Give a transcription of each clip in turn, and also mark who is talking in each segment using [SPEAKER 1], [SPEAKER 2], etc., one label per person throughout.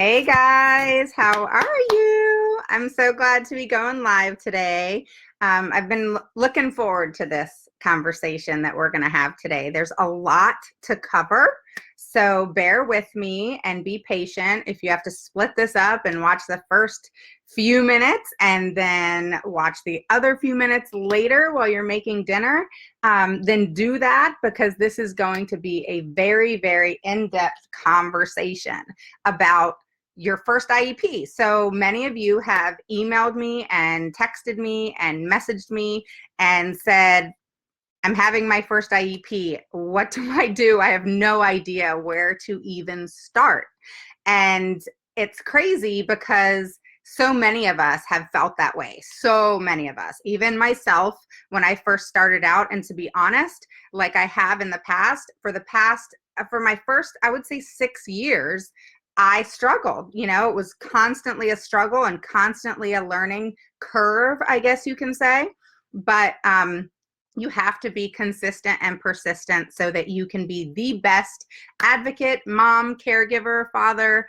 [SPEAKER 1] Hey guys, how are you? I'm so glad to be going live today. I've been looking forward to this conversation that we're going to have today. There's a lot to cover, so bear with me and be patient. If you have to split this up and watch the first few minutes and then watch the other few minutes later while you're making dinner, then do that, because this is going to be a very, very in-depth conversation about your first IEP. So many of you have emailed me and texted me and messaged me and said, I'm having my first IEP. What do I do? I have no idea where to even start. And it's crazy because so many of us have felt that way. So many of us, even myself, when I first started out. And to be honest, like I have in the past, for my first, I would say 6 years, I struggled. It was constantly a struggle and constantly a learning curve, I guess you can say. But you have to be consistent and persistent so that you can be the best advocate, mom, caregiver, father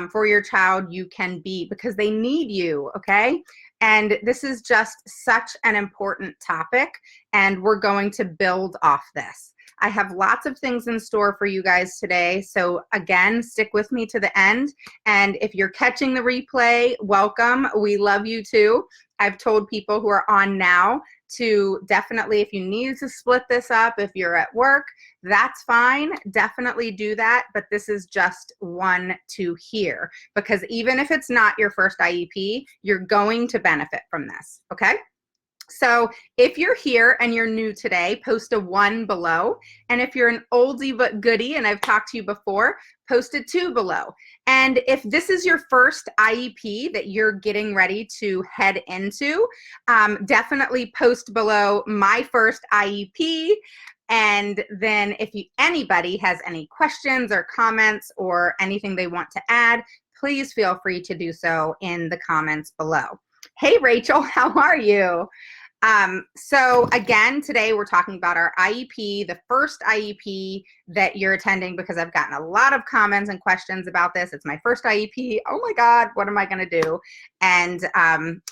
[SPEAKER 1] for your child you can be, because they need you, okay? And this is just such an important topic, and we're going to build off this. I have lots of things in store for you guys today. So again, stick with me to the end. And if you're catching the replay, welcome. We love you too. I've told people who are on now to definitely, if you need to split this up, if you're at work, that's fine. Definitely do that. But this is just one to hear, because even if it's not your first IEP, you're going to benefit from this, okay? So if you're here and you're new today, post a 1 below. And if you're an oldie but goodie, and I've talked to you before, post a 2 below. And if this is your first IEP that you're getting ready to head into, definitely post below my first IEP. And then if anybody has any questions or comments or anything they want to add, please feel free to do so in the comments below. Hey, Rachel, how are you? So again, today we're talking about our IEP, the first IEP that you're attending, because I've gotten a lot of comments and questions about this. It's my first IEP. Oh my God, what am I going to do? And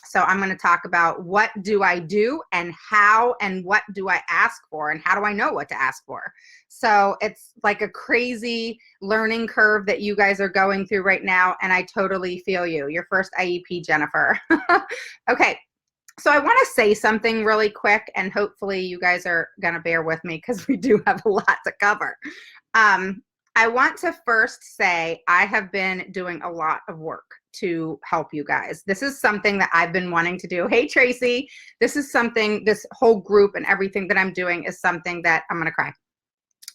[SPEAKER 1] so I'm going to talk about what do I do and how, and what do I ask for, and how do I know what to ask for? So it's like a crazy learning curve that you guys are going through right now. And I totally feel you. Your first IEP, Jennifer. Okay. So I want to say something really quick, and hopefully you guys are going to bear with me because we do have a lot to cover. I want to first say I have been doing a lot of work to help you guys. This is something that I've been wanting to do. Hey, Tracy, this whole group and everything that I'm doing is something that I'm going to cry.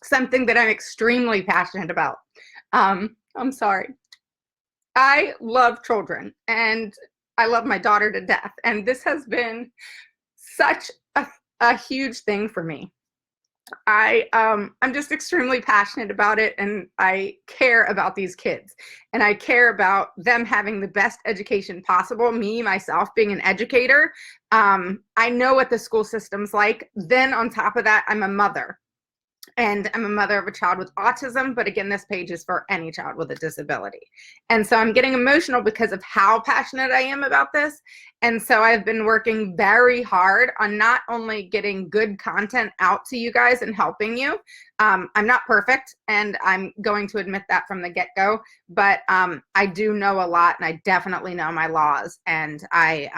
[SPEAKER 1] Something that I'm extremely passionate about. I'm sorry. I love children, and I love my daughter to death. And this has been such a huge thing for me. I'm just extremely passionate about it, and I care about these kids, and I care about them having the best education possible. Me, myself, being an educator, I know what the school system's like. Then on top of that, I'm a mother. And I'm a mother of a child with autism, but again, this page is for any child with a disability. And so I'm getting emotional because of how passionate I am about this. And so I've been working very hard on not only getting good content out to you guys and helping you. I'm not perfect, and I'm going to admit that from the get-go, but I do know a lot, and I definitely know my laws. And I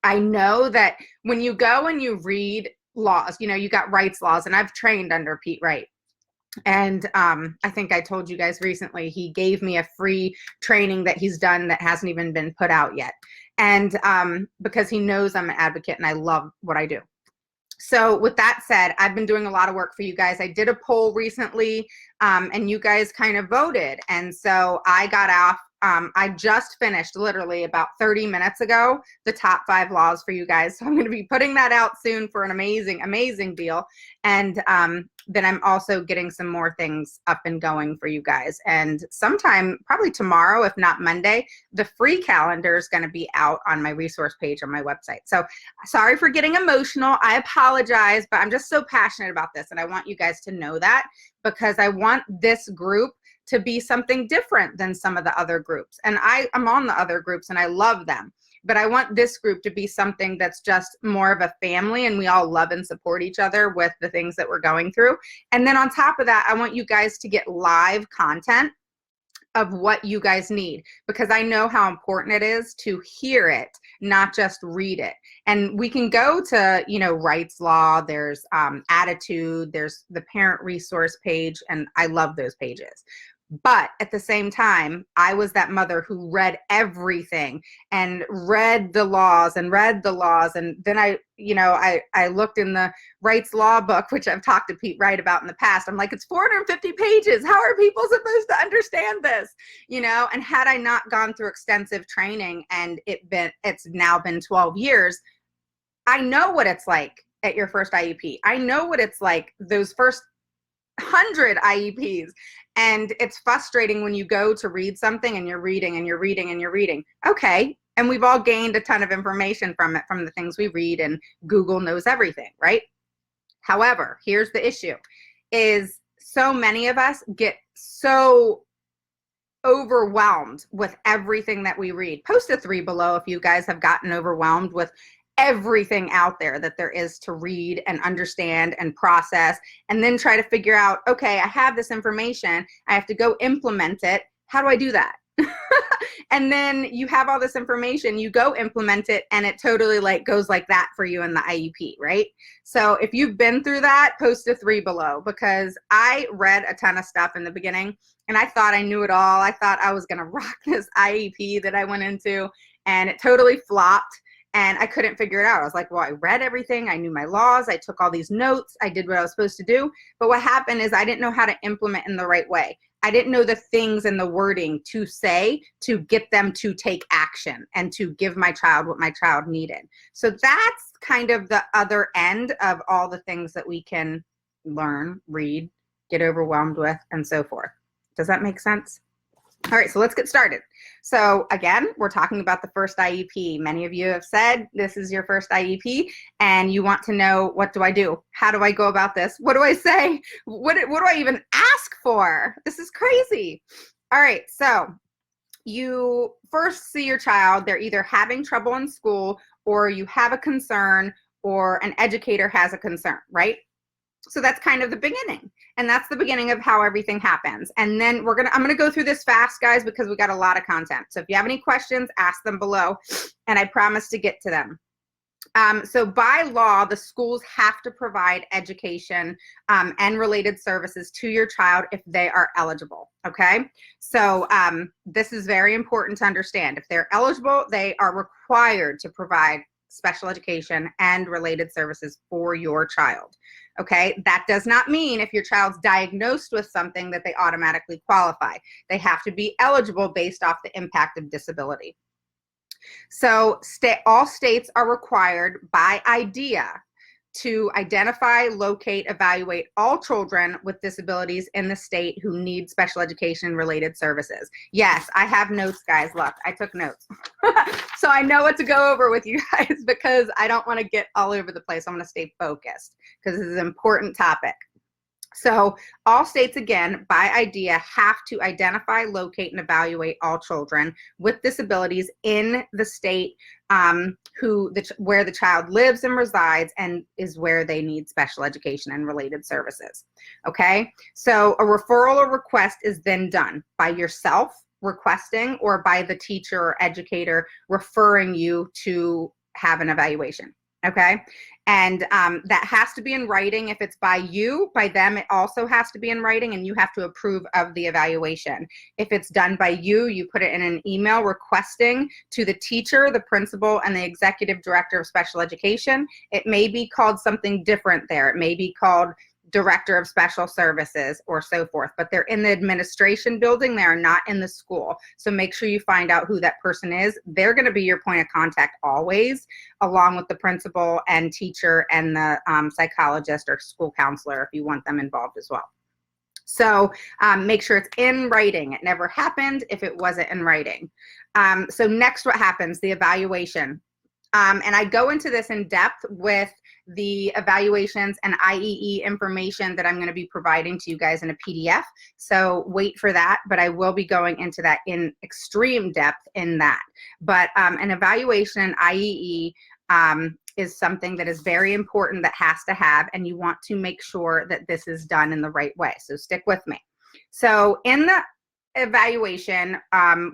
[SPEAKER 1] know that when you go and you read laws, you got rights laws, and I've trained under Pete Wright. And I think I told you guys recently, he gave me a free training that he's done that hasn't even been put out yet. And because he knows I'm an advocate and I love what I do. So with that said, I've been doing a lot of work for you guys. I did a poll recently, and you guys kind of voted. And so I got off. I just finished literally about 30 minutes ago, the top 5 laws for you guys. So I'm going to be putting that out soon for an amazing, amazing deal. And then I'm also getting some more things up and going for you guys. And sometime, probably tomorrow, if not Monday, the free calendar is going to be out on my resource page on my website. So sorry for getting emotional. I apologize, but I'm just so passionate about this. And I want you guys to know that, because I want this group to be something different than some of the other groups. And I'm on the other groups and I love them. But I want this group to be something that's just more of a family and we all love and support each other with the things that we're going through. And then on top of that, I want you guys to get live content of what you guys need, because I know how important it is to hear it, not just read it. And we can go to, Rights Law, there's Attitude, there's the parent resource page, and I love those pages. But at the same time, I was that mother who read everything and read the laws. And then I looked in the Rights Law book, which I've talked to Pete Wright about in the past. I'm like, it's 450 pages. How are people supposed to understand this? And had I not gone through extensive training and it's now been 12 years, I know what it's like at your first IEP. I know what it's like those first 100 IEPs. And it's frustrating when you go to read something and you're reading and you're reading and you're reading. Okay. And we've all gained a ton of information from it, from the things we read, and Google knows everything, right? However, here's the issue is so many of us get so overwhelmed with everything that we read. Post a 3 below if you guys have gotten overwhelmed with everything out there that there is to read and understand and process, and then try to figure out, okay, I have this information, I have to go implement it. How do I do that? And then you have all this information, you go implement it, and it totally goes like that for you in the IEP, right? So if you've been through that, post a 3 below, because I read a ton of stuff in the beginning and I thought I knew it all. I thought I was going to rock this IEP that I went into, and it totally flopped. And I couldn't figure it out. I was like, well, I read everything. I knew my laws. I took all these notes. I did what I was supposed to do. But what happened is I didn't know how to implement in the right way. I didn't know the things and the wording to say to get them to take action and to give my child what my child needed. So that's kind of the other end of all the things that we can learn, read, get overwhelmed with, and so forth. Does that make sense? All right, so let's get started. So again, we're talking about the first IEP. Many of you have said this is your first IEP and you want to know, what do I do? How do I go about this? What do I say? What do I even ask for? This is crazy. All right, so you first see your child. They're either having trouble in school, or you have a concern, or an educator has a concern, right? So that's kind of the beginning, and that's the beginning of how everything happens. And then I'm gonna go through this fast, guys, because we got a lot of content. So if you have any questions, ask them below, and I promise to get to them. So by law, the schools have to provide education and related services to your child if they are eligible, okay? So this is very important to understand. If they're eligible, they are required to provide special education and related services for your child. Okay, that does not mean if your child's diagnosed with something that they automatically qualify. They have to be eligible based off the impact of disability. So all states are required by IDEA to identify, locate, evaluate all children with disabilities in the state who need special education related services. Yes, I have notes, guys. Look, I took notes. So I know what to go over with you guys, because I don't want to get all over the place. I'm going to stay focused because this is an important topic. So all states, again, by IDEA, have to identify, locate, and evaluate all children with disabilities in the state where the child lives and resides and is where they need special education and related services. Okay, so a referral or request is then done by yourself requesting, or by the teacher or educator referring you to have an evaluation. Okay, and that has to be in writing. If it's by you, by them, it also has to be in writing, and you have to approve of the evaluation. If it's done by you, you put it in an email requesting to the teacher, the principal, and the executive director of special education. It may be called something different there. It may be called director of special services or so forth, but they're in the administration building. They are not in the school. So make sure you find out who that person is. They're going to be your point of contact always, along with the principal and teacher and the psychologist or school counselor if you want them involved as well. So make sure it's in writing. It never happened if it wasn't in writing. So next, what happens? The evaluation. And I go into this in depth with the evaluations and IEE information that I'm going to be providing to you guys in a PDF. So wait for that, but I will be going into that in extreme depth in that. But an evaluation, IEE, is something that is very important that has to have, and you want to make sure that this is done in the right way. So stick with me. So in the evaluation,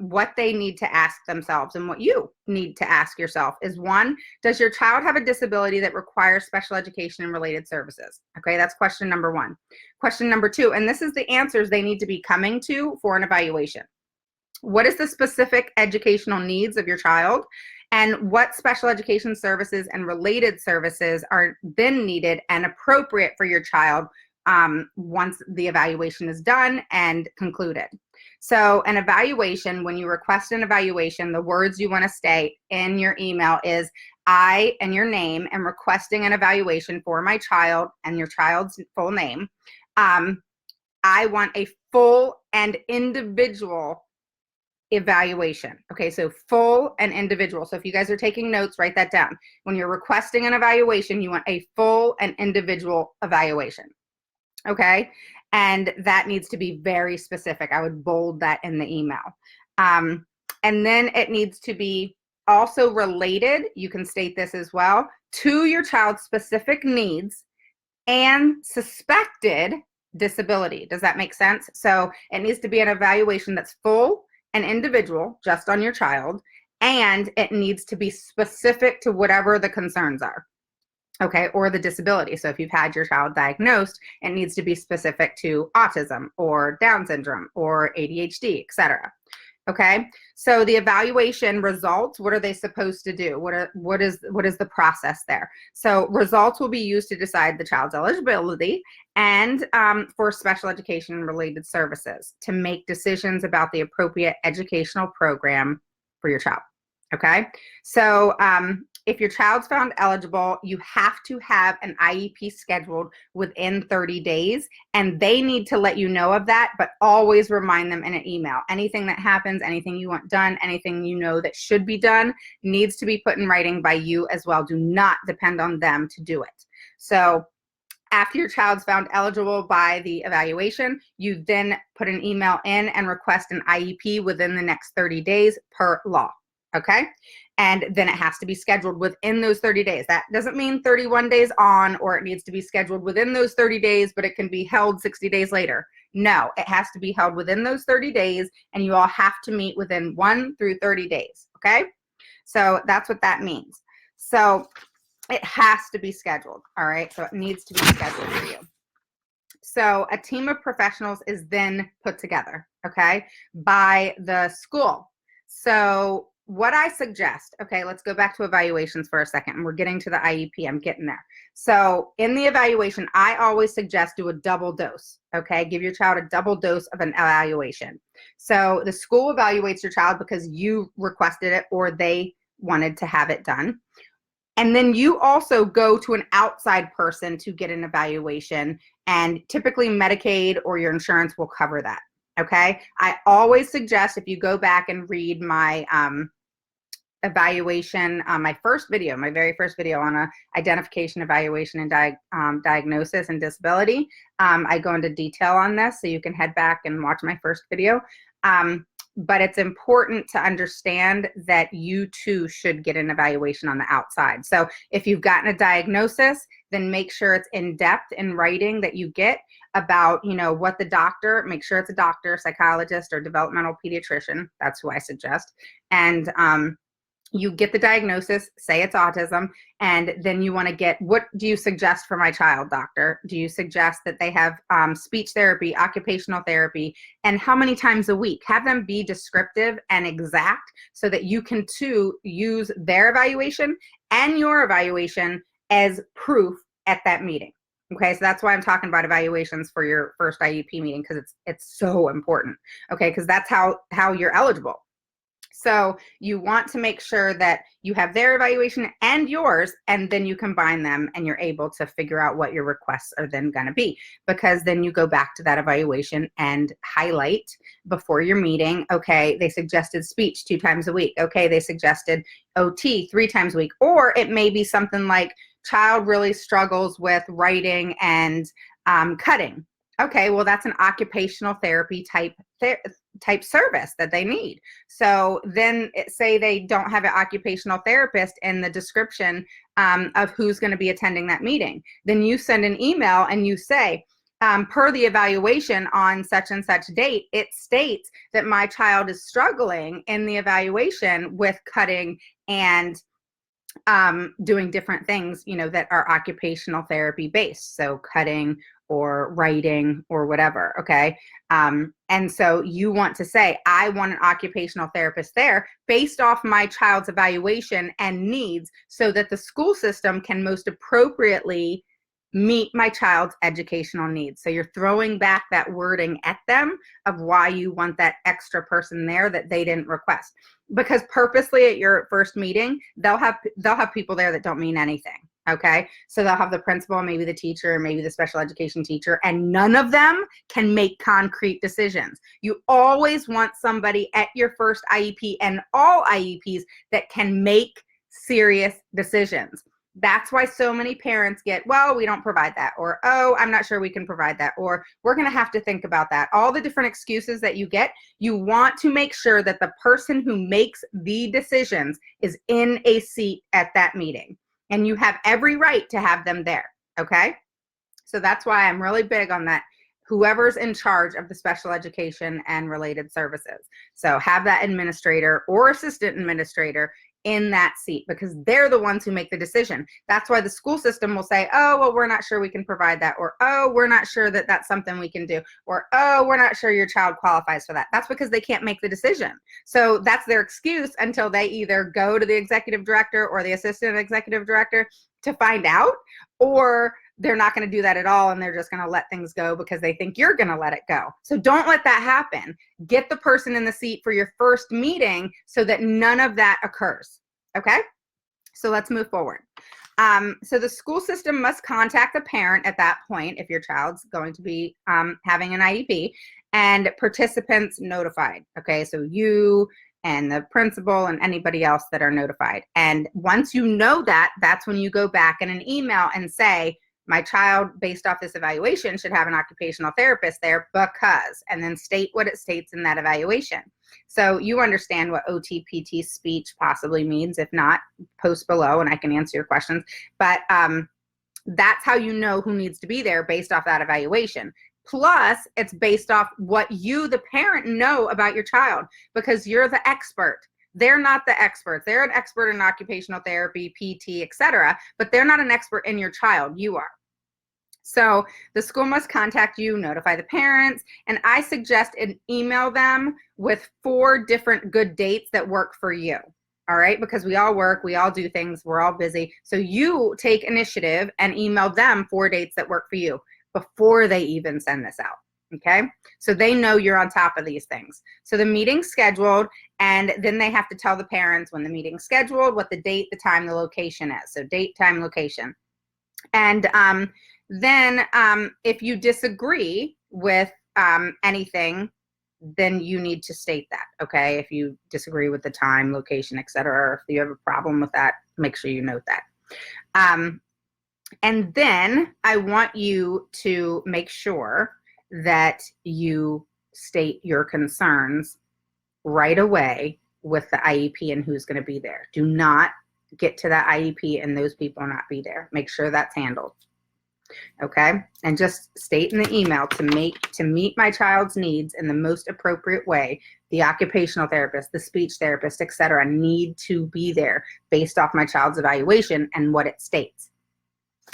[SPEAKER 1] what they need to ask themselves and what you need to ask yourself is, one, does your child have a disability that requires special education and related services? Okay, that's question number one. Question number two, and this is the answers they need to be coming to for an evaluation. What is the specific educational needs of your child? And what special education services and related services are then needed and appropriate for your child once the evaluation is done and concluded? So an evaluation, when you request an evaluation, the words you want to state in your email is, I, and your name, am requesting an evaluation for my child, and your child's full name. I want a full and individual evaluation. Okay, so full and individual. So if you guys are taking notes, write that down. When you're requesting an evaluation, you want a full and individual evaluation. Okay, and that needs to be very specific. I would bold that in the email. And then it needs to be also related, you can state this as well, to your child's specific needs and suspected disability. Does that make sense? So it needs to be an evaluation that's full and individual, just on your child, and it needs to be specific to whatever the concerns are. Okay, or the disability. So if you've had your child diagnosed, it needs to be specific to autism or Down syndrome or ADHD, etc. Okay, so the evaluation results, what are they supposed to do? What is the process there? So results will be used to decide the child's eligibility and for special education and related services, to make decisions about the appropriate educational program for your child. Okay, so if your child's found eligible, you have to have an IEP scheduled within 30 days, and they need to let you know of that, but always remind them in an email. Anything that happens, anything you want done, anything you know that should be done needs to be put in writing by you as well. Do not depend on them to do it. So after your child's found eligible by the evaluation, you then put an email in and request an IEP within the next 30 days per law. Okay, and then it has to be scheduled within those 30 days. That doesn't mean 31 days on, or it needs to be scheduled within those 30 days, but it can be held 60 days later. No, it has to be held within those 30 days, and you all have to meet within 1 through 30 days. Okay, so that's what that means. So it has to be scheduled. All right, so it needs to be scheduled for you. So a team of professionals is then put together, okay, by the school. So what I suggest, okay, let's go back to evaluations for a second, and we're getting to the IEP. I'm getting there. So in the evaluation, I always suggest do a double dose, okay? Give your child a double dose of an evaluation. So the school evaluates your child because you requested it or they wanted to have it done. And then you also go to an outside person to get an evaluation, and typically Medicaid or your insurance will cover that, okay? I always suggest, if you go back and read my evaluation, my very first video on identification, evaluation, and diagnosis and disability, I go into detail on this, so you can head back and watch my first video. But it's important to understand that you too should get an evaluation on the outside. So if you've gotten a diagnosis, then make sure it's in depth in writing that you get about, you know, what the doctor, make sure it's a doctor, psychologist, or developmental pediatrician. That's who I suggest. And you get the diagnosis, say it's autism, and then you want to get, what do you suggest for my child, doctor? Do you suggest that they have speech therapy, occupational therapy, and how many times a week? Have them be descriptive and exact so that you can too use their evaluation and your evaluation as proof at that meeting. Okay, so that's why I'm talking about evaluations for your first IEP meeting, because it's so important. Okay, because that's how you're eligible. So you want to make sure that you have their evaluation and yours, and then you combine them and you're able to figure out what your requests are then going to be, because then you go back to that evaluation and highlight before your meeting, okay, they suggested speech 2 times a week. Okay, they suggested OT 3 times a week. Or it may be something like child really struggles with writing and cutting. Okay, well, that's an occupational therapy type service that they need. So then say they don't have an occupational therapist in the description of who's going to be attending that meeting. Then you send an email and you say, per the evaluation on such and such date, it states that my child is struggling in the evaluation with cutting and doing different things, that are occupational therapy based. So cutting or writing or whatever. Okay. And so you want to say, I want an occupational therapist there based off my child's evaluation and needs so that the school system can most appropriately meet my child's educational needs. So you're throwing back that wording at them of why you want that extra person there that they didn't request. Because purposely at your first meeting, they'll have people there that don't mean anything. Okay. So they'll have the principal, maybe the teacher, maybe the special education teacher, and none of them can make concrete decisions. You always want somebody at your first IEP and all IEPs that can make serious decisions. That's why so many parents get, well, we don't provide that, or, oh, I'm not sure we can provide that, or we're going to have to think about that. All the different excuses that you get, you want to make sure that the person who makes the decisions is in a seat at that meeting. And you have every right to have them there, okay? So that's why I'm really big on that. Whoever's in charge of the special education and related services. So have that administrator or assistant administrator in that seat because they're the ones who make the decision. That's why the school system will say, oh, well, we're not sure we can provide that, or, oh, we're not sure that that's something we can do, or, oh, we're not sure your child qualifies for that. That's because they can't make the decision. So that's their excuse until they either go to the executive director or the assistant executive director to find out, or they're not going to do that at all and they're just going to let things go because they think you're going to let it go. So don't let that happen. Get the person in the seat for your first meeting so that none of that occurs. Okay? So let's move forward. So the school system must contact the parent at that point if your child's going to be having an IEP, and participants notified. Okay, so you and the principal and anybody else that are notified. And once you know that, that's when you go back in an email and say, my child, based off this evaluation, should have an occupational therapist there because, and then state what it states in that evaluation. So you understand what OTPT speech possibly means. If not, post below and I can answer your questions. But that's how you know who needs to be there based off that evaluation. Plus, it's based off what you, the parent, know about your child because you're the expert. They're not the experts. They're an expert in occupational therapy, PT, etc., but they're not an expert in your child. You are. So the school must contact you, notify the parents, and I suggest an email them with 4 different good dates that work for you. All right, because we all work, we all do things, we're all busy. So you take initiative and email them 4 dates that work for you before they even send this out. Okay, so they know you're on top of these things. So the meeting's scheduled, and then they have to tell the parents when the meeting's scheduled, what the date, the time, the location is. So date, time, location. And then if you disagree with anything, then you need to state that, okay? If you disagree with the time, location, etc., or if you have a problem with that, make sure you note that. And then I want you to make sure that you state your concerns right away with the IEP and who's going to be there. Do not get to that IEP and those people not be there. Make sure that's handled. Okay, and just state in the email to meet my child's needs in the most appropriate way. The occupational therapist, the speech therapist, etc., need to be there based off my child's evaluation and what it states.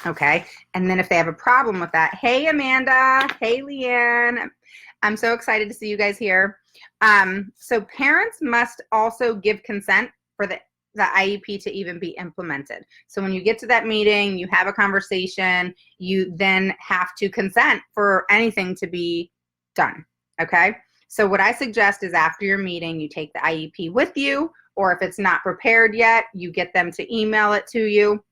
[SPEAKER 1] Okay, and then if they have a problem with that, hey Amanda, hey Leanne, I'm so excited to see you guys here. So parents must also give consent for the IEP to even be implemented. So when you get to that meeting, you have a conversation, you then have to consent for anything to be done, okay? So what I suggest is after your meeting, you take the IEP with you, or if it's not prepared yet, you get them to email it to you,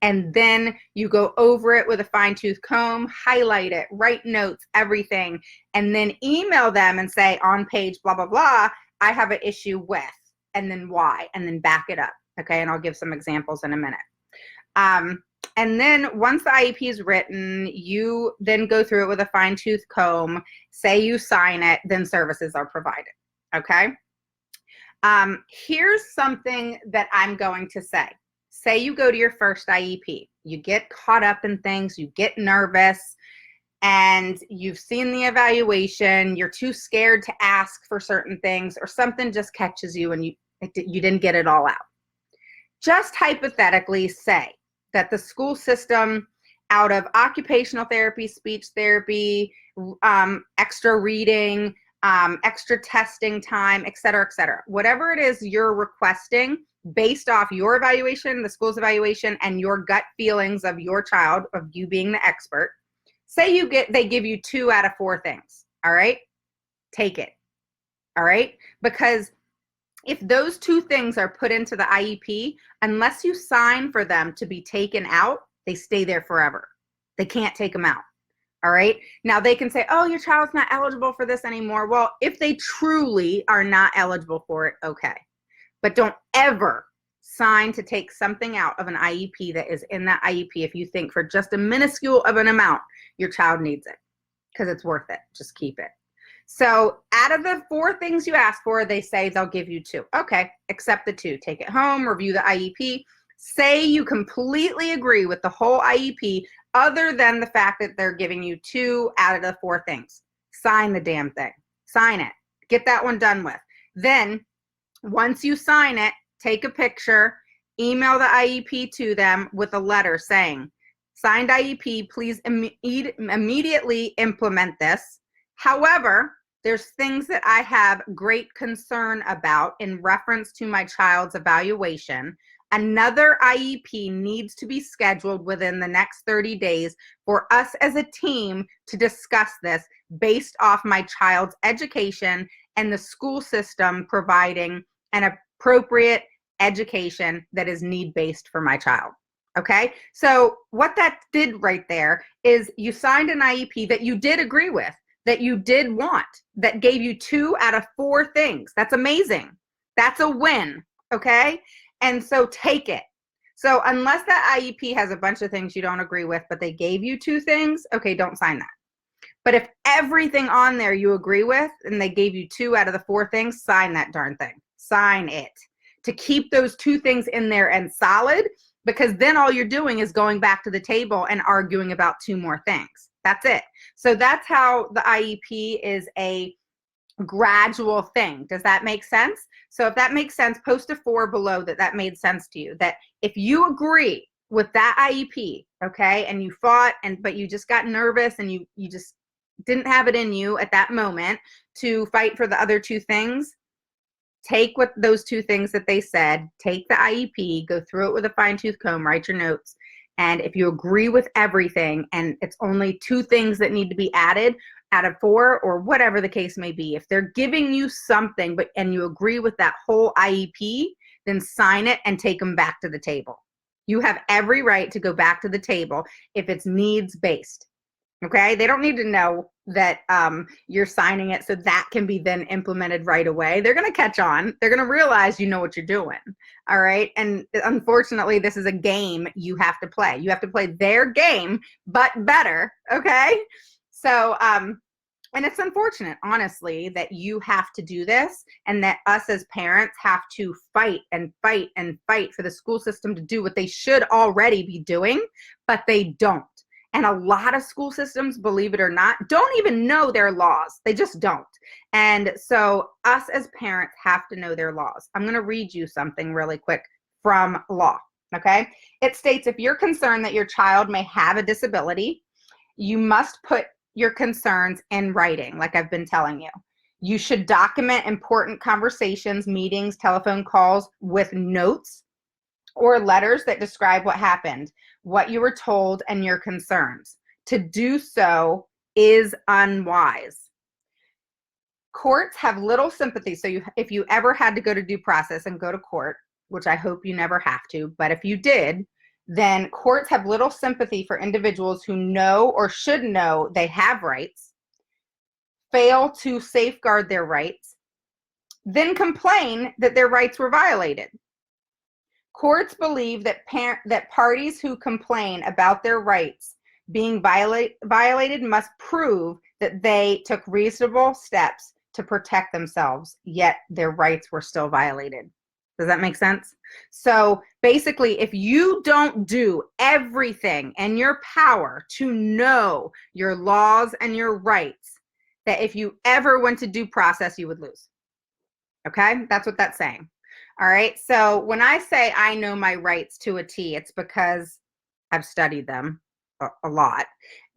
[SPEAKER 1] and then you go over it with a fine-tooth comb, highlight it, write notes, everything, and then email them and say on page blah, blah, blah, I have an issue with, and then why, and then back it up, okay? And I'll give some examples in a minute. And then once the IEP is written, you then go through it with a fine-tooth comb, say you sign it, then services are provided, okay? Here's something that I'm going to say. Say you go to your first IEP, you get caught up in things, you get nervous, and you've seen the evaluation, you're too scared to ask for certain things, or something just catches you and you didn't get it all out. Just hypothetically say that the school system, out of occupational therapy, speech therapy, extra reading, extra testing time, et cetera, whatever it is you're requesting based off your evaluation, the school's evaluation, and your gut feelings of your child, of you being the expert, say they give you 2 out of 4 things, all right? Take it, all right? Because if those 2 things are put into the IEP, unless you sign for them to be taken out, they stay there forever. They can't take them out. All right. Now they can say, oh, your child's not eligible for this anymore. Well, if they truly are not eligible for it, okay. But don't ever sign to take something out of an IEP that is in that IEP if you think for just a minuscule of an amount your child needs it, because it's worth it. Just keep it. So out of the 4 things you ask for, they say they'll give you 2. Okay, accept the 2. Take it home, review the IEP. Say you completely agree with the whole IEP other than the fact that they're giving you 2 out of the 4 things. Sign the damn thing. Sign it. Get that one done with. Then once you sign it, take a picture, email the IEP to them with a letter saying, signed IEP, please immediately implement this. However, there's things that I have great concern about in reference to my child's evaluation. Another IEP needs to be scheduled within the next 30 days for us as a team to discuss this based off my child's education and the school system providing an appropriate education that is need-based for my child. Okay, so what that did right there is you signed an IEP that you did agree with, that you did want, that gave you 2 out of 4 things. That's amazing. That's a win, okay? And so take it. So unless that IEP has a bunch of things you don't agree with, but they gave you 2 things, okay, don't sign that. But if everything on there you agree with and they gave you 2 out of the 4 things, sign that darn thing. Sign it. To keep those 2 things in there and solid, because then all you're doing is going back to the table and arguing about 2 more things. That's it. So that's how the IEP is a gradual thing. Does that make sense? So if that makes sense, post a 4 below that made sense to you. That if you agree with that IEP, okay, and you fought but you just got nervous and you just didn't have it in you at that moment to fight for the other 2 things, take what those 2 things that they said, take the IEP, go through it with a fine-tooth comb, write your notes. And if you agree with everything and it's only 2 things that need to be added out of 4 or whatever the case may be, if they're giving you something and you agree with that whole IEP, then sign it and take them back to the table. You have every right to go back to the table if it's needs-based. Okay, they don't need to know that you're signing it so that can be then implemented right away. They're going to catch on. They're going to realize you know what you're doing. All right. And unfortunately, this is a game you have to play. You have to play their game, but better. Okay. So, and it's unfortunate, honestly, that you have to do this and that us as parents have to fight and fight and fight for the school system to do what they should already be doing, but they don't. And a lot of school systems, believe it or not, don't even know their laws. They just don't. And so us as parents have to know their laws. I'm going to read you something really quick from law, okay? It states, if you're concerned that your child may have a disability, you must put your concerns in writing, like I've been telling you. You should document important conversations, meetings, telephone calls with notes or letters that describe what happened, what you were told, and your concerns. To do so is unwise. Courts have little sympathy. So if you ever had to go to due process and go to court, which I hope you never have to, but if you did, then courts have little sympathy for individuals who know or should know they have rights, fail to safeguard their rights, then complain that their rights were violated. Courts believe that parties who complain about their rights being violated must prove that they took reasonable steps to protect themselves, yet their rights were still violated. Does that make sense? So basically, if you don't do everything in your power to know your laws and your rights, that if you ever went to due process, you would lose. Okay? That's what that's saying. All right. So when I say I know my rights to a T, it's because I've studied them a lot,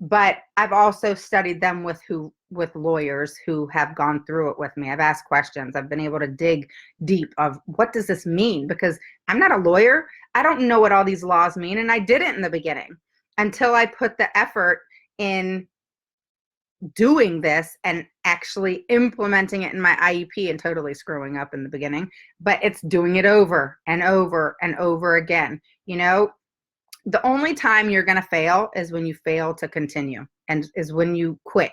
[SPEAKER 1] but I've also studied them with lawyers who have gone through it with me. I've asked questions. I've been able to dig deep of what does this mean? Because I'm not a lawyer. I don't know what all these laws mean. And I didn't in the beginning until I put the effort in doing this and actually implementing it in my IEP, and totally screwing up in the beginning, but it's doing it over and over and over again. You know, the only time you're going to fail is when you fail to continue, and is when you quit,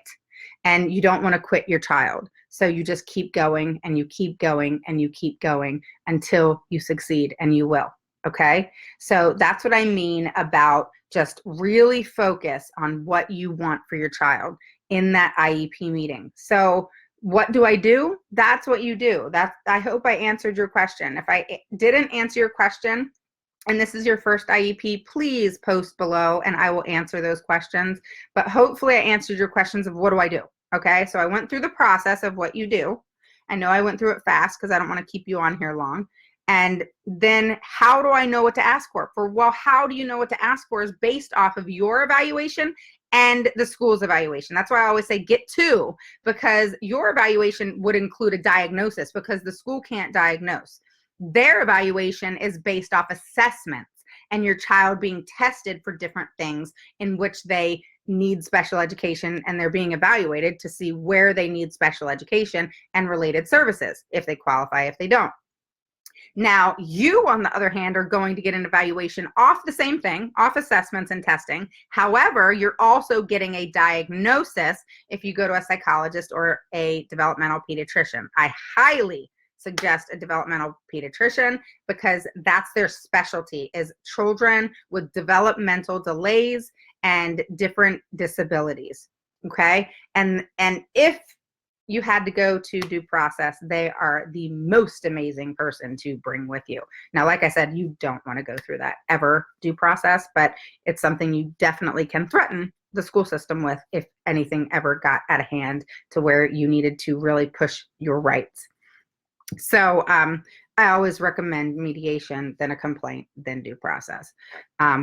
[SPEAKER 1] and you don't want to quit your child. So you just keep going and you keep going and you keep going until you succeed, and you will. Okay. So that's what I mean about just really focus on what you want for your child in that IEP meeting. So what do I do? That's what you do. I hope I answered your question. If I didn't answer your question, and this is your first IEP, please post below and I will answer those questions. But hopefully I answered your questions of what do I do? Okay, so I went through the process of what you do. I know I went through it fast because I don't want to keep you on here long. And then how do I know what to ask for? Well, how do you know what to ask for is based off of your evaluation and the school's evaluation. That's why I always say get two, because your evaluation would include a diagnosis because the school can't diagnose. Their evaluation is based off assessments and your child being tested for different things in which they need special education, and they're being evaluated to see where they need special education and related services, if they qualify, if they don't. Now, you, on the other hand, are going to get an evaluation off the same thing, off assessments and testing. However, you're also getting a diagnosis if you go to a psychologist or a developmental pediatrician. I highly suggest a developmental pediatrician because that's their specialty, is children with developmental delays and different disabilities. Okay. And if you had to go to due process, they are the most amazing person to bring with you. Now, like I said, you don't want to go through that ever due process, but it's something you definitely can threaten the school system with if anything ever got out of hand to where you needed to really push your rights. So I always recommend mediation, then a complaint, then due process,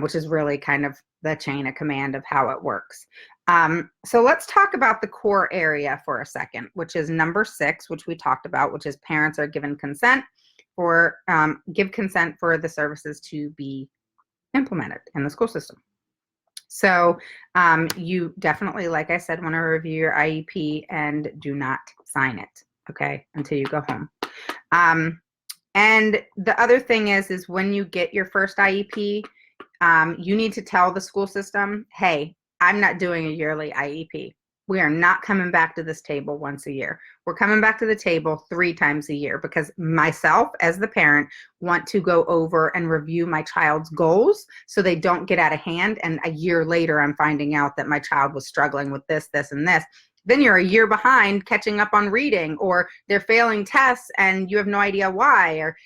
[SPEAKER 1] which is really kind of the chain of command of how it works. So let's talk about the core area for a second, which is number 6, which we talked about, which is parents are given consent for, give consent for the services to be implemented in the school system. So you definitely, like I said, want to review your IEP and do not sign it, okay, until you go home. And the other thing is when you get your first IEP, you need to tell the school system, hey, I'm not doing a yearly IEP. We are not coming back to this table once a year. We're coming back to the table 3 times a year because myself as the parent want to go over and review my child's goals so they don't get out of hand. And a year later, I'm finding out that my child was struggling with this, this, and this. Then you're a year behind catching up on reading, or they're failing tests and you have no idea why, or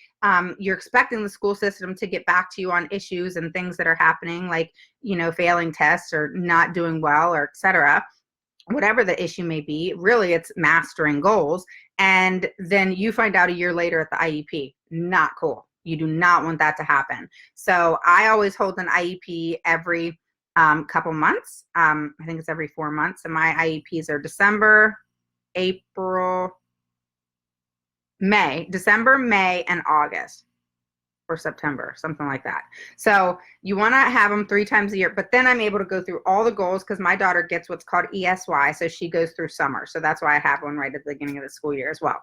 [SPEAKER 1] you're expecting the school system to get back to you on issues and things that are happening, like, you know, failing tests or not doing well, or et cetera. Whatever the issue may be, really it's mastering goals. And then you find out a year later at the IEP. Not cool. You do not want that to happen. So I always hold an IEP every couple months. I think it's every 4 months. And my IEPs are December, May, and August, or September, something like that. So you want to have them 3 times a year, but then I'm able to go through all the goals because my daughter gets what's called ESY. So she goes through summer. So that's why I have one right at the beginning of the school year as well.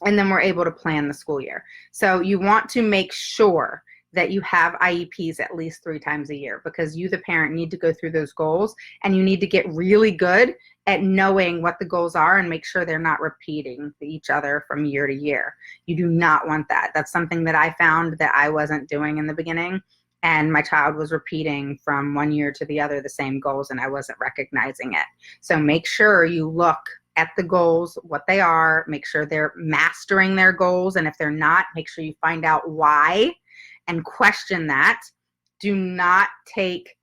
[SPEAKER 1] And then we're able to plan the school year. So you want to make sure that you have IEPs at least 3 times a year, because you, the parent, need to go through those goals, and you need to get really good at knowing what the goals are and make sure they're not repeating each other from year to year. You do not want that. That's something that I found that I wasn't doing in the beginning, and my child was repeating from one year to the other the same goals, and I wasn't recognizing it. So make sure you look at the goals, what they are, make sure they're mastering their goals, and if they're not, make sure you find out why and question that. Do not take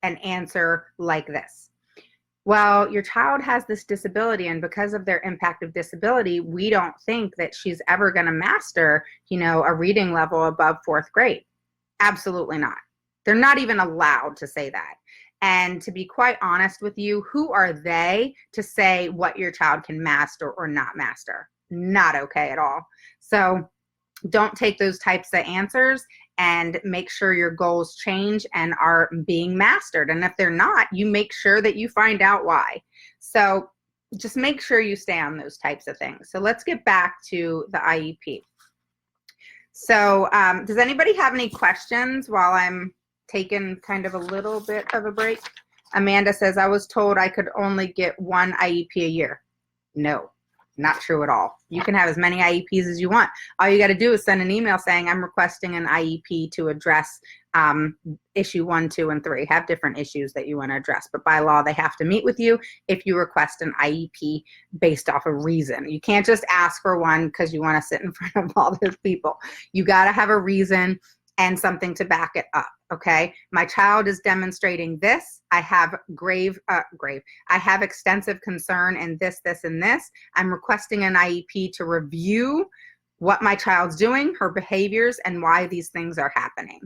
[SPEAKER 1] an answer like this: well, your child has this disability, and because of their impact of disability, we don't think that she's ever going to master, a reading level above 4th grade. Absolutely not. They're not even allowed to say that. And to be quite honest with you, who are they to say what your child can master or not master? Not okay at all. So don't take those types of answers, and make sure your goals change and are being mastered. And if they're not, you make sure that you find out why. So just make sure you stay on those types of things. So let's get back to the IEP. So does anybody have any questions while I'm taking kind of a little bit of a break? Amanda says, I was told I could only get 1 IEP a year. No. Not true at all. You can have as many IEPs as you want. All you got to do is send an email saying, I'm requesting an IEP to address issue 1, 2, and 3. Have different issues that you want to address. But by law, they have to meet with you if you request an IEP based off a reason. You can't just ask for one because you want to sit in front of all those people. You got to have a reason and something to back it up, okay? My child is demonstrating this. I have I have extensive concern in this, this, and this. I'm requesting an IEP to review what my child's doing, her behaviors, and why these things are happening.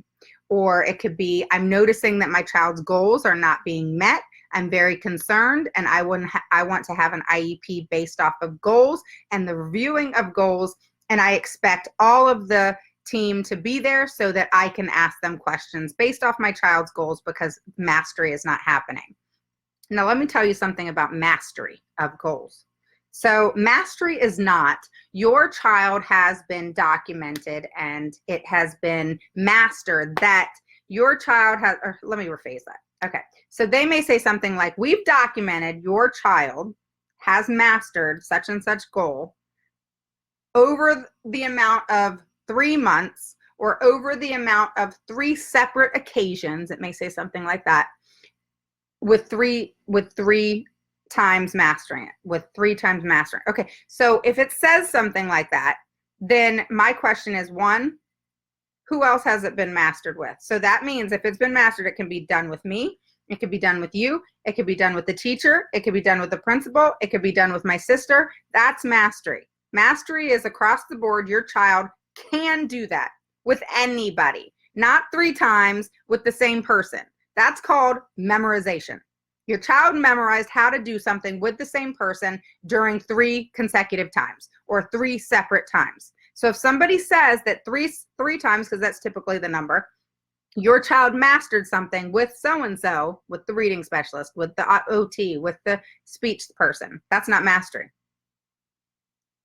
[SPEAKER 1] Or it could be, I'm noticing that my child's goals are not being met. I'm very concerned, and I want to have an IEP based off of goals and the reviewing of goals, and I expect all of the team to be there so that I can ask them questions based off my child's goals, because mastery is not happening. Now, let me tell you something about mastery of goals. So mastery is not, your child has been documented and it has been mastered that your child has, or let me rephrase that. Okay. So they may say something like, we've documented your child has mastered such and such goal over the amount of 3 months, or over the amount of 3 separate occasions. It may say something like that, with three times mastering it, Okay, so if it says something like that, then my question is, 1, who else has it been mastered with? So that means if it's been mastered, it can be done with me, it could be done with you, it could be done with the teacher, it could be done with the principal, it could be done with my sister. That's mastery. Mastery is across the board. Your child can do that with anybody, not 3 times with the same person. That's called memorization. Your child memorized how to do something with the same person during 3 consecutive times, or 3 separate times. So if somebody says that three times, because that's typically the number, your child mastered something with so-and-so, with the reading specialist, with the OT, with the speech person, that's not mastery.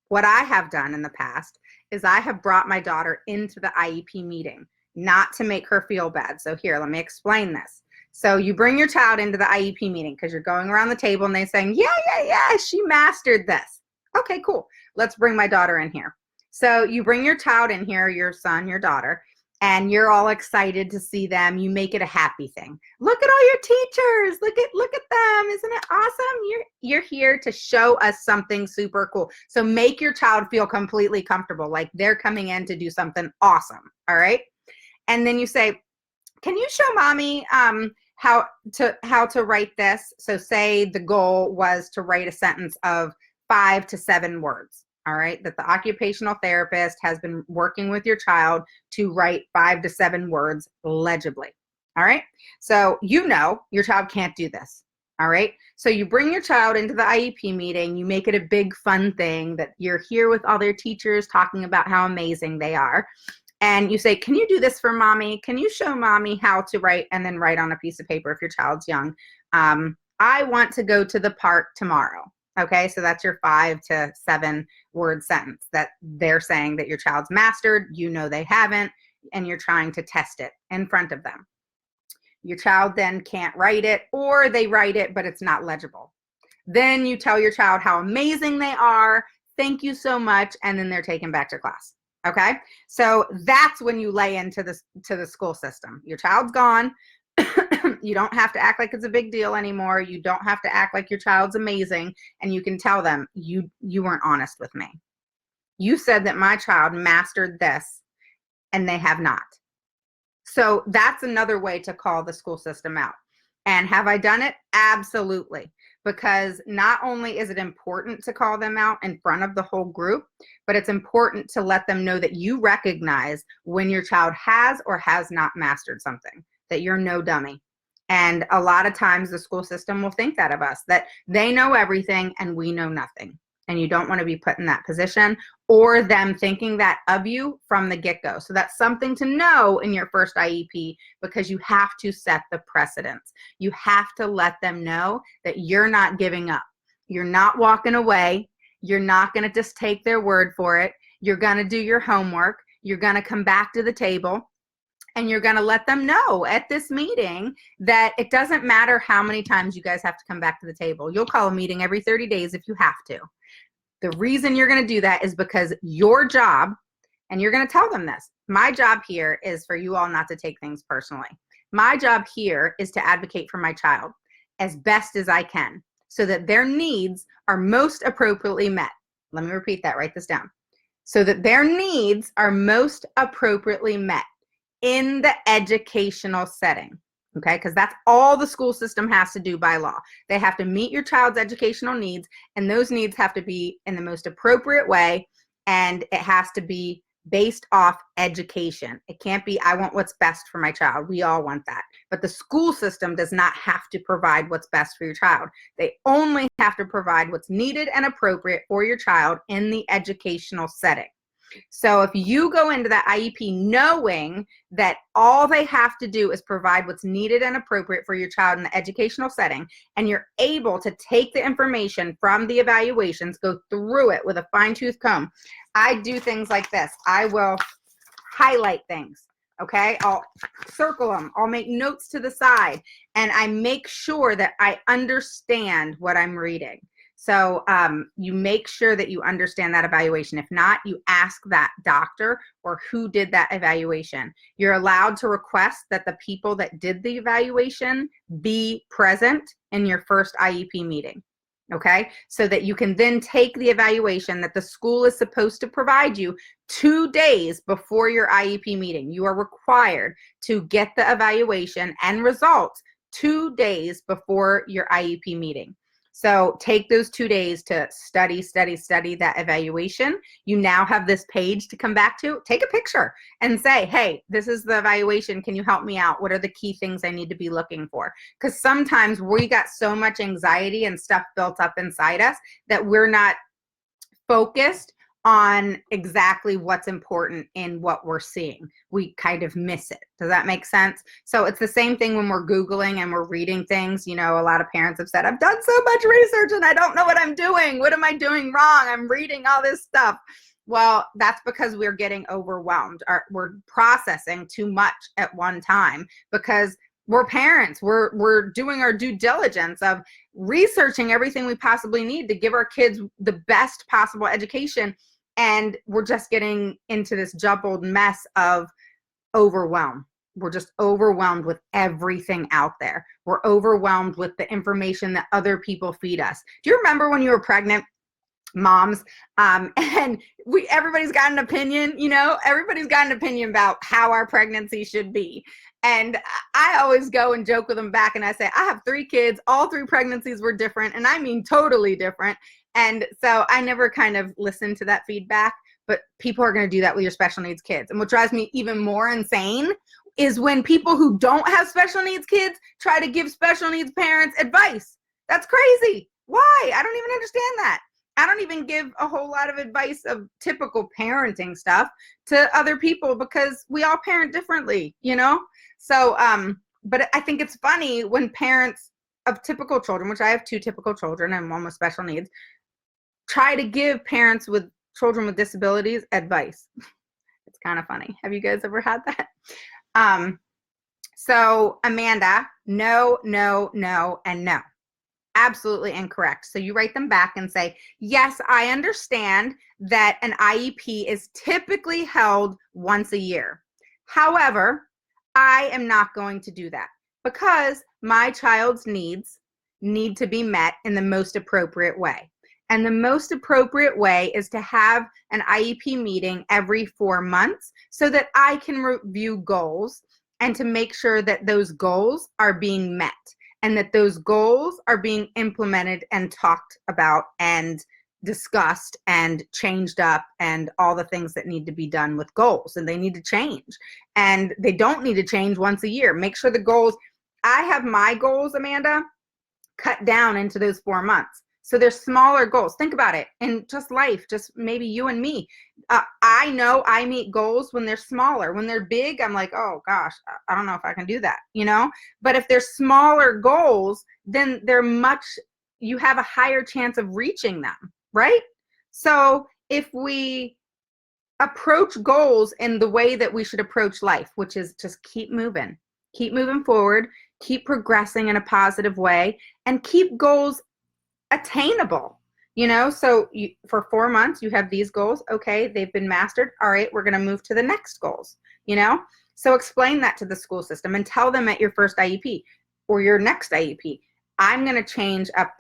[SPEAKER 1] What I have done in the past is I have brought my daughter into the IEP meeting, not to make her feel bad. So here, let me explain this. So you bring your child into the IEP meeting because you're going around the table and they're saying, yeah, she mastered this. Okay, cool. Let's bring my daughter in here. So you bring your child in here, your son, your daughter, and you're all excited to see them. You make it a happy thing. Look at all your teachers. Look at them. Isn't it awesome? You're here to show us something super cool. So make your child feel completely comfortable, like they're coming in to do something awesome. All right. And then you say, can you show mommy how to write this? So say the goal was to write a sentence of 5 to 7 words. All right, that the occupational therapist has been working with your child to write 5 to 7 words legibly. All right, so you know your child can't do this. All right, so you bring your child into the IEP meeting, you make it a big fun thing that you're here with all their teachers talking about how amazing they are. And you say, can you do this for mommy? Can you show mommy how to write? And then write on a piece of paper if your child's young. I want to go to the park tomorrow. Okay, so that's your 5 to 7 word sentence that they're saying that your child's mastered. You know they haven't. and you're trying to test it in front of them. Your child then can't write it, or they write it, but it's not legible. Then you tell your child how amazing they are, thank you so much, and then they're taken back to class. Okay, so that's when you lay into the school system. Your child's gone. You don't have to act like it's a big deal anymore. You don't have to act like your child's amazing, and you can tell them, you weren't honest with me. You said that my child mastered this, and they have not. So that's another way to call the school system out. And have I done it? Absolutely. Because not only is it important to call them out in front of the whole group, but it's important to let them know that you recognize when your child has or has not mastered something, that you're no dummy. And a lot of times the school system will think that of us, that they know everything and we know nothing. And you don't want to be put in that position, or them thinking that of you from the get-go. So that's something to know in your first IEP, because you have to set the precedence. You have to let them know that you're not giving up. You're not walking away. You're not going to just take their word for it. You're going to do your homework. You're going to come back to the table. And you're going to let them know at this meeting that it doesn't matter how many times you guys have to come back to the table. You'll call a meeting every 30 days if you have to. The reason you're going to do that is because your job, and you're going to tell them this, my job here is for you all not to take things personally. My job here is to advocate for my child as best as I can so that their needs are most appropriately met. Let me repeat that, write this down. So that their needs are most appropriately met in the educational setting. Okay, because that's all the school system has to do by law. They have to meet your child's educational needs, and those needs have to be in the most appropriate way, and it has to be based off education. It can't be, I want what's best for my child. We all want that. But the school system does not have to provide what's best for your child. They only have to provide what's needed and appropriate for your child in the educational setting. So if you go into that IEP knowing that all they have to do is provide what's needed and appropriate for your child in the educational setting, and you're able to take the information from the evaluations, go through it with a fine-tooth comb. I do things like this. I will highlight things. Okay, I'll circle them. I'll make notes to the side, and I make sure that I understand what I'm reading. So you make sure that you understand that evaluation. If not, you ask that doctor or who did that evaluation. You're allowed to request that the people that did the evaluation be present in your first IEP meeting. Okay, so that you can then take the evaluation that the school is supposed to provide you 2 days before your IEP meeting. You are required to get the evaluation and results 2 days before your IEP meeting. So take those 2 days to study that evaluation. You now have this page to come back to. Take a picture and say, hey, this is the evaluation. Can you help me out? What are the key things I need to be looking for? Because sometimes we got so much anxiety and stuff built up inside us that we're not focused on exactly what's important in what we're seeing. We kind of miss it. Does that make sense? So it's the same thing when we're Googling and we're reading things. You know, a lot of parents have said, I've done so much research and I don't know what I'm doing. What am I doing wrong? I'm reading all this stuff. Well, that's because we're getting overwhelmed. We're processing too much at one time because we're parents. We're doing our due diligence of researching everything we possibly need to give our kids the best possible education. And we're just getting into this jumbled mess of overwhelm. We're just overwhelmed with everything out there. We're overwhelmed with the information that other people feed us. Do you remember when you were pregnant, moms? And everybody's got an opinion, you know, everybody's got an opinion about how our pregnancy should be. And I always go and joke with them back and I say, I have 3 kids, all 3 pregnancies were different. And I mean, totally different. And so I never kind of listened to that feedback, but people are going to do that with your special needs kids. And what drives me even more insane is when people who don't have special needs kids try to give special needs parents advice. That's crazy. Why? I don't even understand that. I don't even give a whole lot of advice of typical parenting stuff to other people because we all parent differently, you know? So, but I think it's funny when parents of typical children, which I have 2 typical children and 1 with special needs, try to give parents with children with disabilities advice. It's kind of funny. Have you guys ever had that? So Amanda, no, no, no, and no. Absolutely incorrect. So you write them back and say, yes, I understand that an IEP is typically held once a year. However, I am not going to do that because my child's needs need to be met in the most appropriate way. And the most appropriate way is to have an IEP meeting every 4 months so that I can review goals and to make sure that those goals are being met and that those goals are being implemented and talked about and discussed and changed up and all the things that need to be done with goals, and they need to change, and they don't need to change once a year. Make sure the goals, I have my goals, Amanda, cut down into those 4 months. So there's smaller goals. Think about it in just life, just maybe you and me. I know I meet goals when they're smaller. When they're big, I'm like, oh gosh, I don't know if I can do that, you know? But if they're smaller goals, then you have a higher chance of reaching them, right? So if we approach goals in the way that we should approach life, which is just keep moving forward, keep progressing in a positive way, and keep goals attainable, you know? So for 4 months, you have these goals. Okay, they've been mastered. All right, we're going to move to the next goals, you know? So explain that to the school system and tell them at your first IEP or your next IEP, I'm going to change up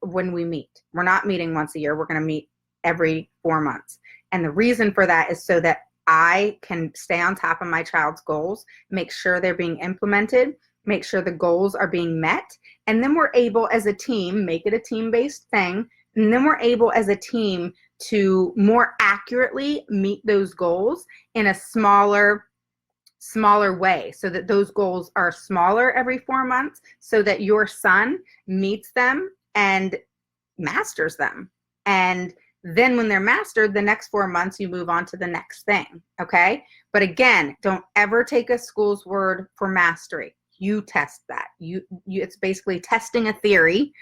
[SPEAKER 1] when we meet. We're not meeting once a year. We're going to meet every 4 months. And the reason for that is so that I can stay on top of my child's goals, make sure they're being implemented, make sure the goals are being met, and then we're able as a team, make it a team-based thing, and then we're able as a team to more accurately meet those goals in a smaller way, so that those goals are smaller every 4 months, so that your son meets them and masters them. And then when they're mastered, the next 4 months, you move on to the next thing, okay? But again, don't ever take a school's word for mastery. You test that. It's basically testing a theory,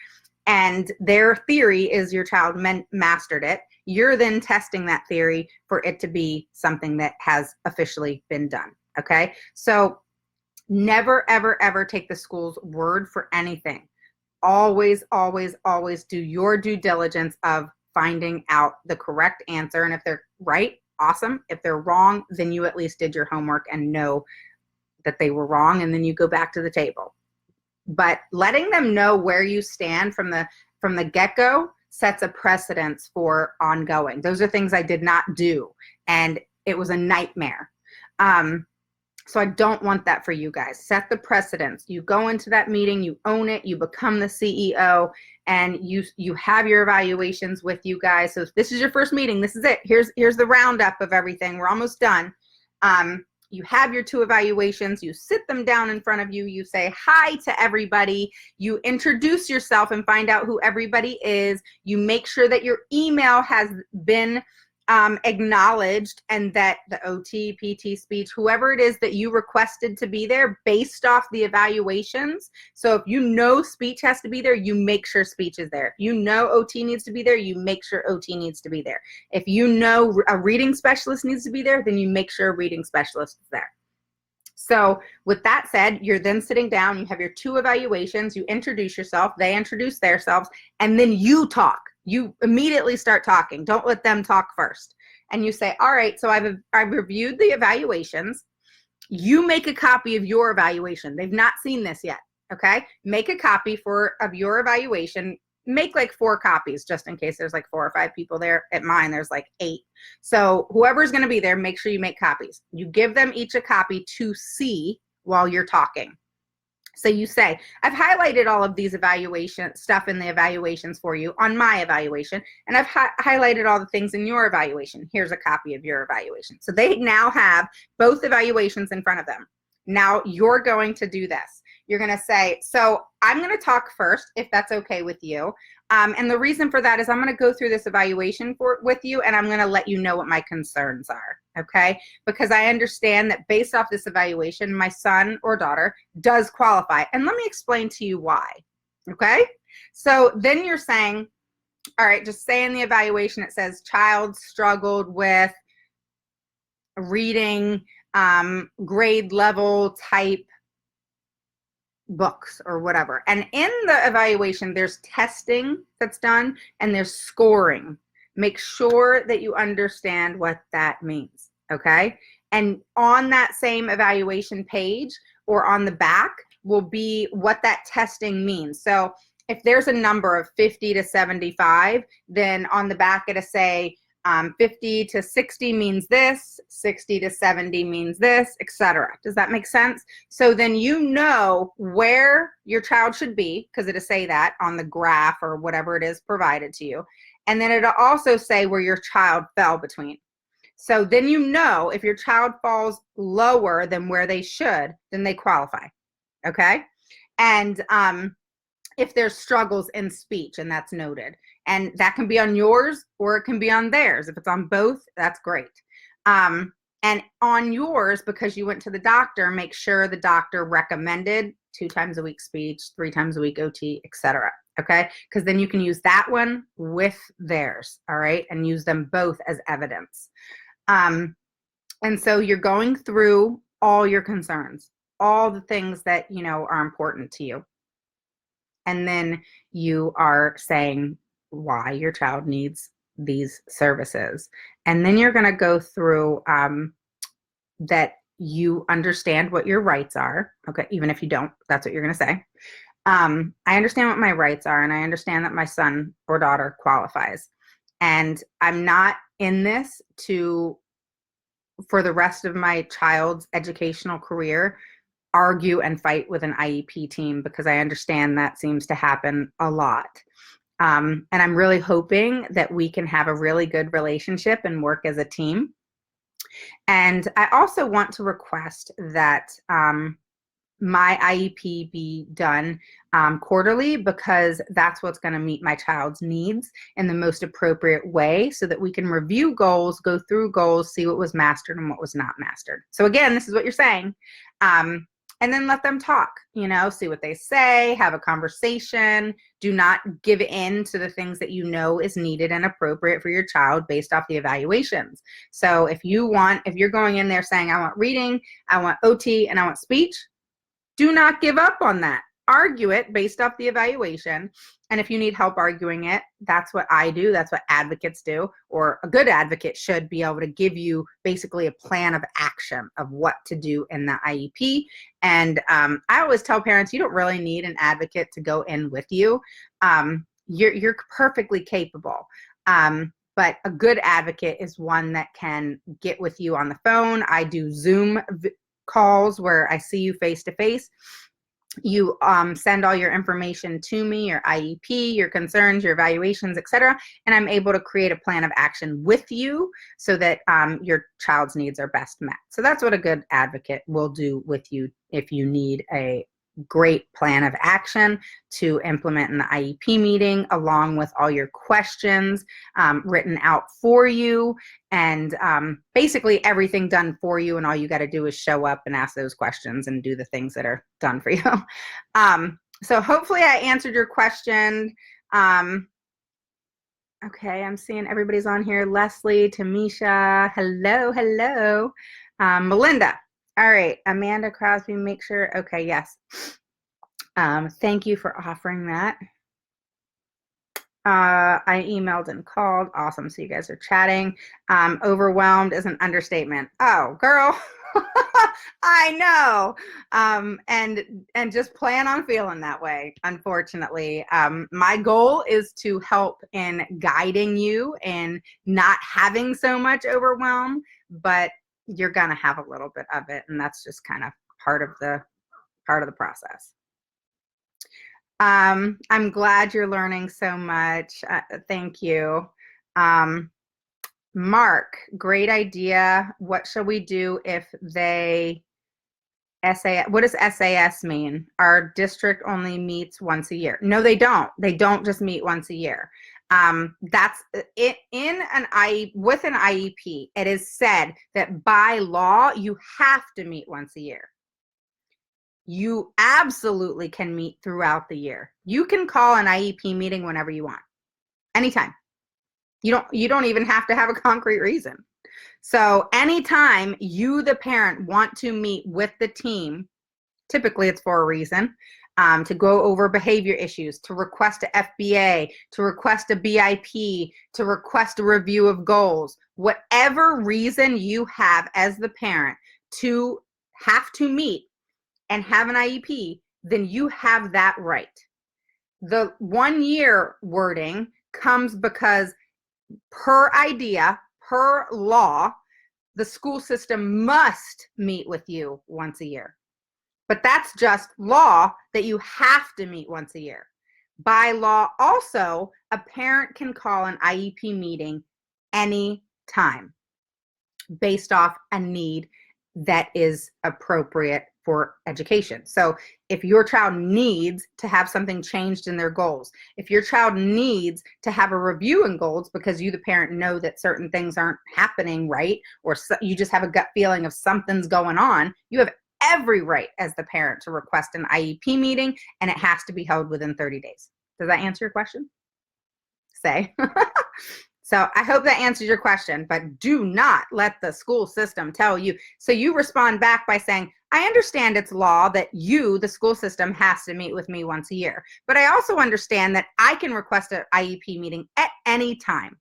[SPEAKER 1] and their theory is your child mastered it. You're then testing that theory for it to be something that has officially been done, okay? So never, ever, ever take the school's word for anything. Always, always, always do your due diligence of finding out the correct answer. And if they're right, awesome. If they're wrong, then you at least did your homework and know that they were wrong, and then you go back to the table. But letting them know where you stand from the get-go sets a precedence for ongoing. Those are things I did not do, and it was a nightmare. So I don't want that for you guys. Set the precedence. You go into that meeting, you own it, you become the CEO, and you have your evaluations with you guys. So if this is your first meeting, this is it. Here's the roundup of everything. We're almost done. You have your 2 evaluations, you sit them down in front of you, you say hi to everybody, you introduce yourself and find out who everybody is, you make sure that your email has been acknowledged, and that the OT, PT, speech, whoever it is that you requested to be there based off the evaluations. So if you know speech has to be there, you make sure speech is there. If you know OT needs to be there, you make sure OT needs to be there. If you know a reading specialist needs to be there, then you make sure a reading specialist is there. So with that said, you're then sitting down, you have your 2 evaluations, you introduce yourself, they introduce themselves, and then you talk. You immediately start talking. Don't let them talk first. And you say, all right, so I've reviewed the evaluations. You make a copy of your evaluation. They've not seen this yet, okay? Make a copy of your evaluation. Make like 4 copies just in case there's like 4 or 5 people there. At mine, there's like 8. So whoever's going to be there, make sure you make copies. You give them each a copy to see while you're talking. So you say, I've highlighted all of these evaluation stuff in the evaluations for you on my evaluation, and I've highlighted all the things in your evaluation. Here's a copy of your evaluation. So they now have both evaluations in front of them. Now you're going to do this. You're going to say, so I'm going to talk first, if that's okay with you. And the reason for that is I'm going to go through this evaluation with you, and I'm going to let you know what my concerns are, okay? Because I understand that based off this evaluation, my son or daughter does qualify. And let me explain to you why, okay? So then you're saying, all right, just say in the evaluation, it says child struggled with reading, grade level type books or whatever. And in the evaluation, there's testing that's done and there's scoring. Make sure that you understand what that means, okay? And on that same evaluation page or on the back will be what that testing means. So if there's a number of 50 to 75, then on the back it'll say 50 to 60 means this, 60 to 70 means this, etc. Does that make sense? So then you know where your child should be, because it'll say that on the graph or whatever it is provided to you. And then it'll also say where your child fell between. So then you know if your child falls lower than where they should, then they qualify, okay? And if there's struggles in speech, and that's noted. And that can be on yours or it can be on theirs. If it's on both, that's great. And on yours, because you went to the doctor, make sure the doctor recommended 2 times a week speech, 3 times a week OT, etc. Okay? Because then you can use that one with theirs, all right? And use them both as evidence. And so you're going through all your concerns, all the things that, you know, are important to you. And then you are saying why your child needs these services. And then you're going to go through that you understand what your rights are. Okay, even if you don't, that's what you're going to say. I understand what my rights are, and I understand that my son or daughter qualifies. And I'm not in this for the rest of my child's educational career, argue and fight with an IEP team, because I understand that seems to happen a lot. And I'm really hoping that we can have a really good relationship and work as a team. And I also want to request that my IEP be done quarterly, because that's what's going to meet my child's needs in the most appropriate way, so that we can review goals, go through goals, see what was mastered and what was not mastered. So again, this is what you're saying. And then let them talk, you know, see what they say, have a conversation. Do not give in to the things that you know is needed and appropriate for your child based off the evaluations. So if you're going in there saying, I want reading, I want OT, and I want speech, do not give up on that. Argue it based off the evaluation. And if you need help arguing it, that's what I do. That's what advocates do, or a good advocate should be able to give you basically a plan of action of what to do in the IEP. And I always tell parents, you don't really need an advocate to go in with you. You're perfectly capable. But a good advocate is one that can get with you on the phone. I do Zoom calls where I see you face to face. You send all your information to me, your IEP, your concerns, your evaluations, etc., and I'm able to create a plan of action with you so that your child's needs are best met. So that's what a good advocate will do with you if you need a great plan of action to implement in the IEP meeting, along with all your questions written out for you, and basically everything done for you, and all you got to do is show up and ask those questions and do the things that are done for you. So hopefully I answered your question. Okay, I'm seeing everybody's on here. Leslie, Tamisha, hello. Melinda. All right, Amanda Crosby, make sure. Okay, yes. Thank you for offering that. I emailed and called. Awesome. So you guys are chatting. Overwhelmed is an understatement. Oh, girl. I know. And just plan on feeling that way, unfortunately. My goal is to help in guiding you and not having so much overwhelm, but you're going to have a little bit of it, and that's just kind of part of the process. I'm glad you're learning so much. Thank you. Mark, great idea. What shall we do if they SAS? What does SAS mean? Our district only meets once a year. No, they don't. They don't just meet once a year. That's it. With an IEP, it is said that by law you have to meet once a year. You absolutely can meet throughout the year. You can call an IEP meeting whenever you want, anytime. You don't even have to have a concrete reason. So anytime you, the parent, want to meet with the team, typically it's for a reason, to go over behavior issues, to request a FBA, to request a BIP, to request a review of goals, whatever reason you have as the parent to have to meet and have an IEP, then you have that right. The 1 year wording comes because per idea, per law, the school system must meet with you once a year. But that's just law that you have to meet once a year. By law, also, a parent can call an IEP meeting any time based off a need that is appropriate for education. So if your child needs to have something changed in their goals, if your child needs to have a review in goals because you, the parent, know that certain things aren't happening right, or you just have a gut feeling of something's going on, you have every right as the parent to request an IEP meeting, and it has to be held within 30 days. Does that answer your question? Say. So I hope that answers your question, but do not let the school system tell you. So you respond back by saying, I understand it's law that you, the school system, has to meet with me once a year, but I also understand that I can request an IEP meeting at any time,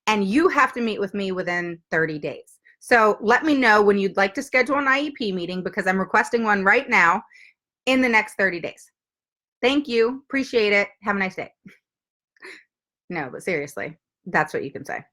[SPEAKER 1] and you have to meet with me within 30 days. So let me know when you'd like to schedule an IEP meeting, because I'm requesting one right now in the next 30 days. Thank you. Appreciate it. Have a nice day. No, but seriously, that's what you can say.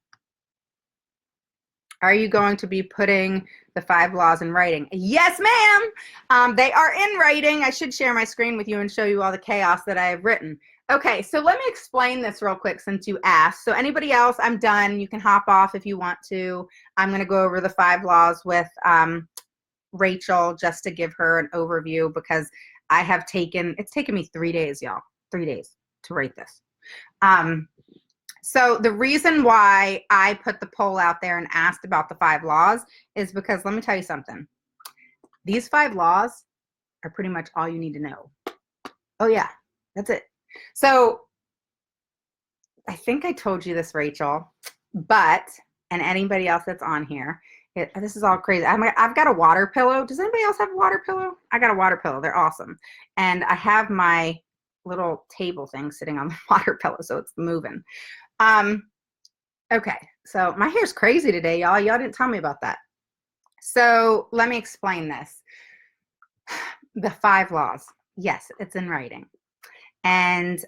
[SPEAKER 1] Are you going to be putting the 5 laws in writing? Yes, ma'am. They are in writing. I should share my screen with you and show you all the chaos that I have written. Okay, so let me explain this real quick since you asked. So anybody else, I'm done. You can hop off if you want to. I'm going to go over the 5 laws with Rachel just to give her an overview, because it's taken me 3 days, y'all. 3 days to write this. So the reason why I put the poll out there and asked about the 5 laws is because, let me tell you something. These 5 laws are pretty much all you need to know. Oh yeah, that's it. So I think I told you this, Rachel, but, and anybody else that's on here, this is all crazy. I've got a water pillow. Does anybody else have a water pillow? I got a water pillow. They're awesome. And I have my little table thing sitting on the water pillow, so it's moving. Okay, so my hair's crazy today, y'all. Y'all didn't tell me about that. So let me explain this. The 5 laws. Yes, it's in writing. And